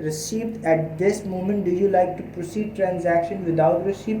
received at this moment. Do you like to proceed transaction without receipt?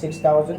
6000.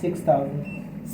6000.